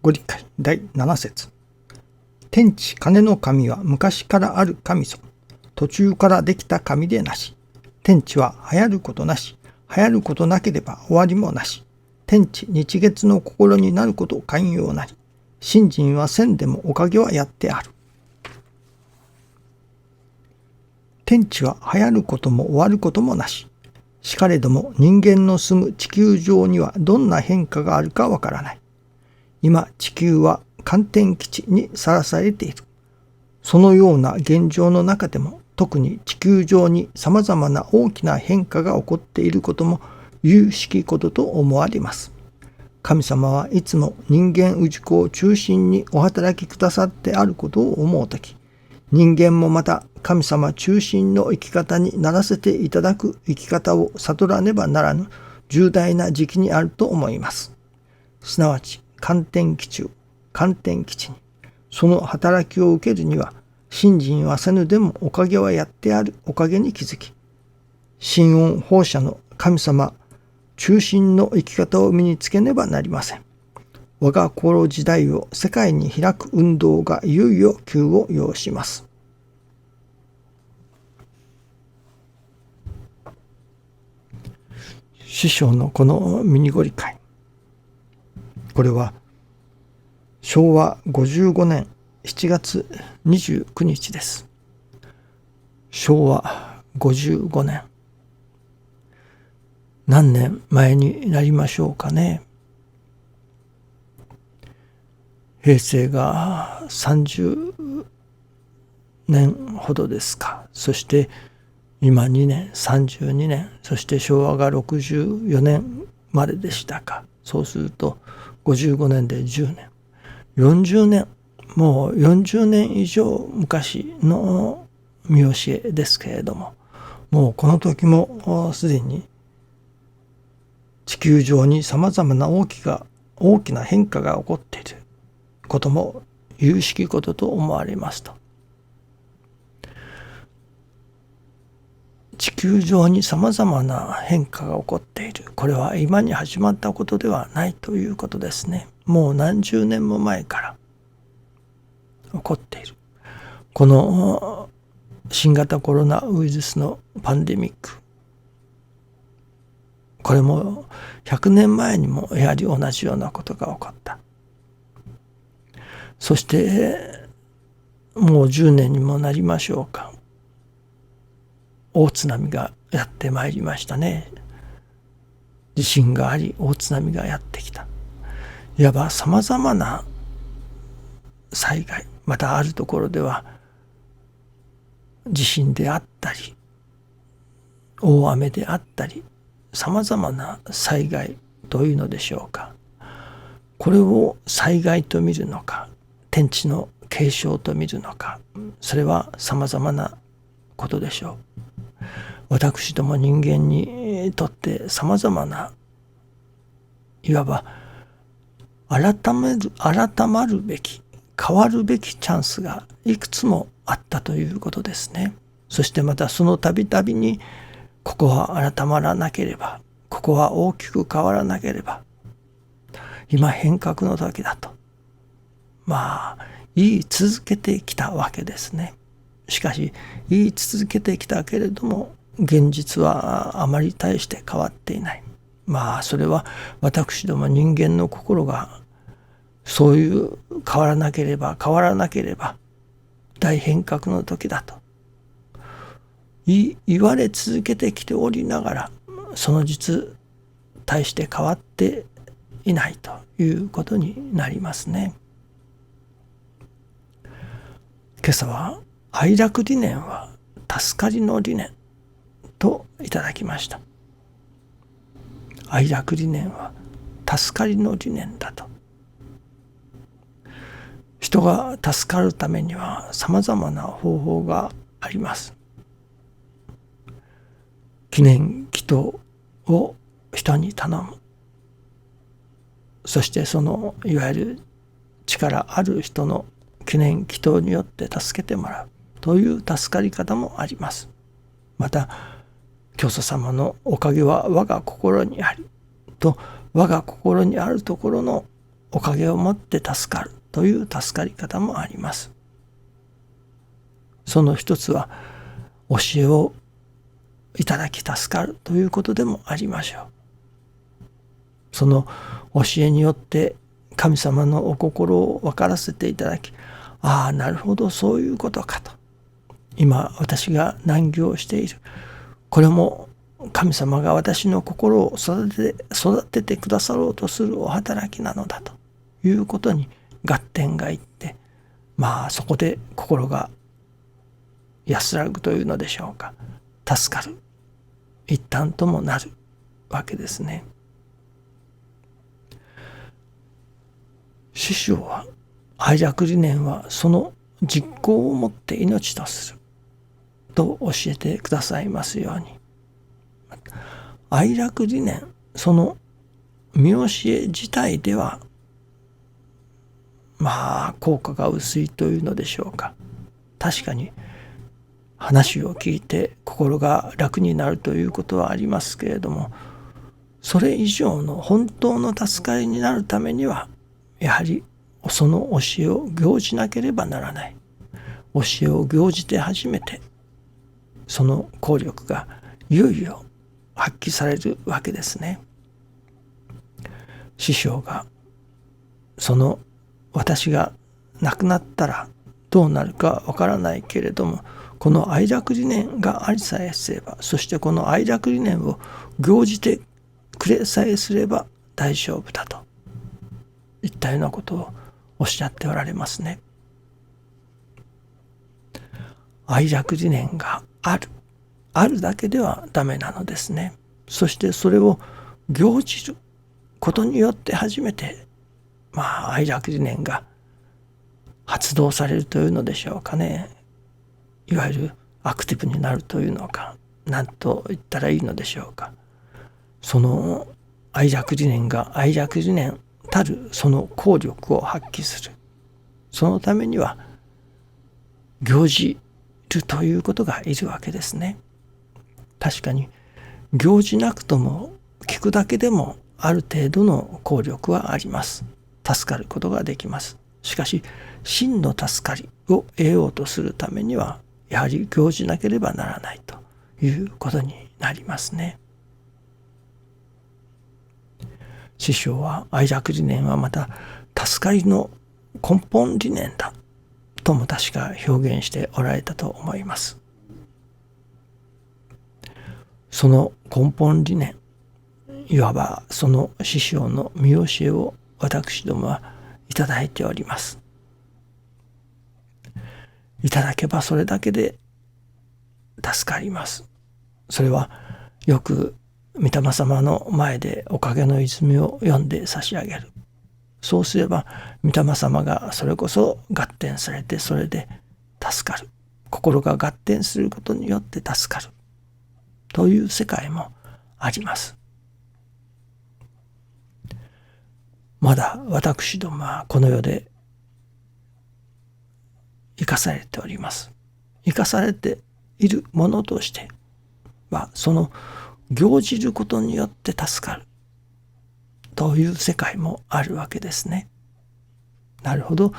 ご理解第7節。天地金の神は昔からある神ぞ。途中からできた神でなし。天地は流行ることなし。流行ることなければ終わりもなし。天地日月の心になること寛容なり。信心はせんでもおかげはやってある。天地は流行ることも終わることもなし。しかれども人間の住む地球上にはどんな変化があるかわからない。今地球は寒天基地にさらされている。そのような現状の中でも特に地球上にさまざまな大きな変化が起こっていることも有しきことと思われます。神様はいつも人間氏子を中心にお働きくださってあることを思うとき、人間もまた神様中心の生き方にならせていただく生き方を悟らねばならぬ重大な時期にあると思います。すなわち寒天基中、寒天基地にその働きを受けるには、信心はせぬでもおかげはやってあるおかげに気づき、心音放射の神様中心の生き方を身につけねばなりません。我が心時代を世界に開く運動がいよいよ急を要します。師匠のこのミニご理解、これは昭和55年7月29日です。昭和55年。何年前になりましょうかね。平成が30年ほどですか。そして今2年、32年、そして昭和が64年まででしたか。そうすると55年で10年。40年、もう40年以上昔の見教えですけれども、もうこの時もすでに地球上にさまざまな大きな変化が起こっていることも有しきことと思われますと。地球上にさまざまな変化が起こっている。これは今に始まったことではないということですね。もう何十年も前から起こっている。この新型コロナウイルスのパンデミック。これも100年前にもやはり同じようなことが起こった。そしてもう10年にもなりましょうか。大津波がやってまいりましたね。地震があり大津波がやってきた。いわばさまざまな災害、またあるところでは地震であったり大雨であったり、さまざまな災害というのでしょうか。これを災害と見るのか、天地の継承と見るのか、それはさまざまなことでしょう。私ども人間にとってさまざまないわば改まるべき、変わるべきチャンスがいくつもあったということですね。そしてまたそのたびたびにここは改まらなければ、ここは大きく変わらなければ、今変革の時だと言い続けてきたわけですね。しかし言い続けてきたけれども現実はあまり大して変わっていない。それは私ども人間の心がそういう変わらなければ大変革の時だと言われ続けてきておりながら、その実大して変わっていないということになりますね。今朝は愛楽理念は助かりの理念といただきました。愛楽理念は助かりの理念だと。人が助かるためにはさまざまな方法があります。祈念祈祷を人に頼む。そしてそのいわゆる力ある人の祈念祈祷によって助けてもらうという助かり方もあります。また教祖様のおかげは我が心にありと、我が心にあるところのおかげをもって助かるという助かり方もあります。その一つは教えをいただき助かるということでもありましょう。その教えによって神様のお心を分からせていただき、ああなるほどそういうことかと、今私が難行しているこれも神様が私の心を育ててくださろうとするお働きなのだということに合点がいって、そこで心が安らぐというのでしょうか、助かる一端ともなるわけですね。師匠は愛楽理念はその実行をもって命とすると教えてくださいますように、愛楽理念その見教え自体では効果が薄いというのでしょうか。確かに話を聞いて心が楽になるということはありますけれども、それ以上の本当の助かりになるためにはやはりその教えを行じなければならない。教えを行じて初めてその効力がいよいよ発揮されるわけですね。師匠がその私が亡くなったらどうなるかわからないけれども、この愛楽理念がありさえすれば、そしてこの愛楽理念を行じてくれさえすれば大丈夫だといったようなことをおっしゃっておられますね。愛楽理念があるだけではダメなのですね。そしてそれを行じることによって初めて愛楽理念が発動されるというのでしょうかね。いわゆるアクティブになるというのか、何と言ったらいいのでしょうか。その愛楽理念が愛楽理念たるその効力を発揮する、そのためには行じるということがいるわけですね。確かに行じなくとも聞くだけでもある程度の効力はあります。助かることができます。しかし真の助かりを得ようとするためにはやはり行じなければならないということになりますね。師匠は愛楽理念はまた助かりの根本理念だとも確か表現しておられたと思います。その根本理念、いわばその師匠の見教えを私どもはいただいております。いただけばそれだけで助かります。それはよく御霊様の前でおかげの泉を読んで差し上げる。そうすれば御霊様がそれこそ合点されて、それで助かる。心が合点することによって助かるという世界もあります。まだ私どもはこの世で生かされております。生かされているものとしては、その行じることによって助かるという世界もあるわけですね。なるほど。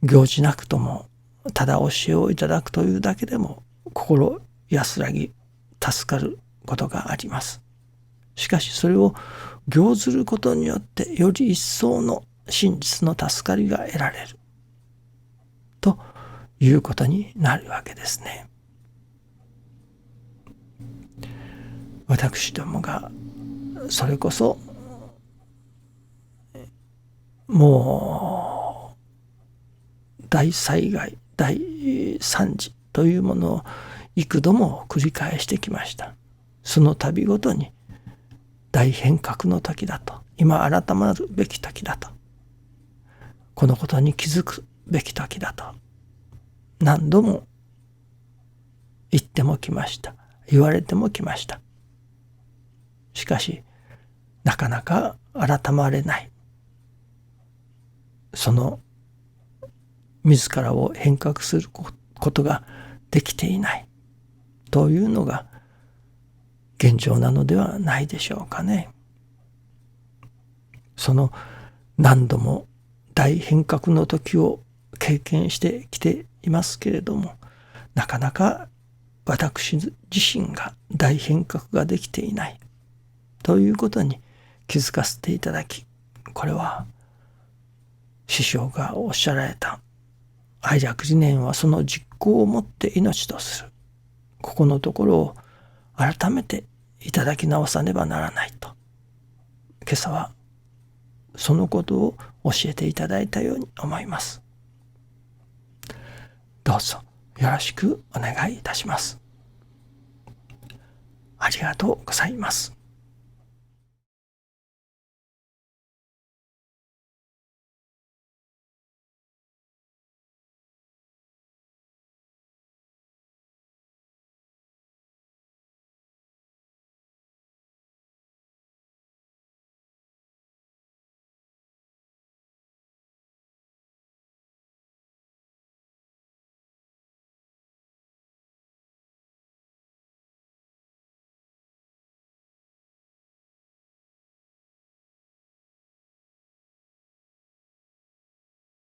行じなくともただ教えをいただくというだけでも心安らぎ助かることがあります。しかしそれを行ずることによってより一層の真実の助かりが得られるということになるわけですね。私どもがそれこそもう大災害大惨事というものを幾度も繰り返してきました。その度ごとに大変革の時だと、今改まるべき時だと、このことに気づくべき時だと何度も言ってもきました。言われてもきました。しかしなかなか改まれない、その自らを変革することができていないというのが現状なのではないでしょうかね。その何度も大変革の時を経験してきていますけれども、なかなか私自身が大変革ができていないということに気づかせていただき、これは師匠がおっしゃられた愛楽理念はその実行をもって命とする、ここのところを改めていただき直さねばならないと、今朝はそのことを教えていただいたように思います。どうぞよろしくお願いいたします。ありがとうございます。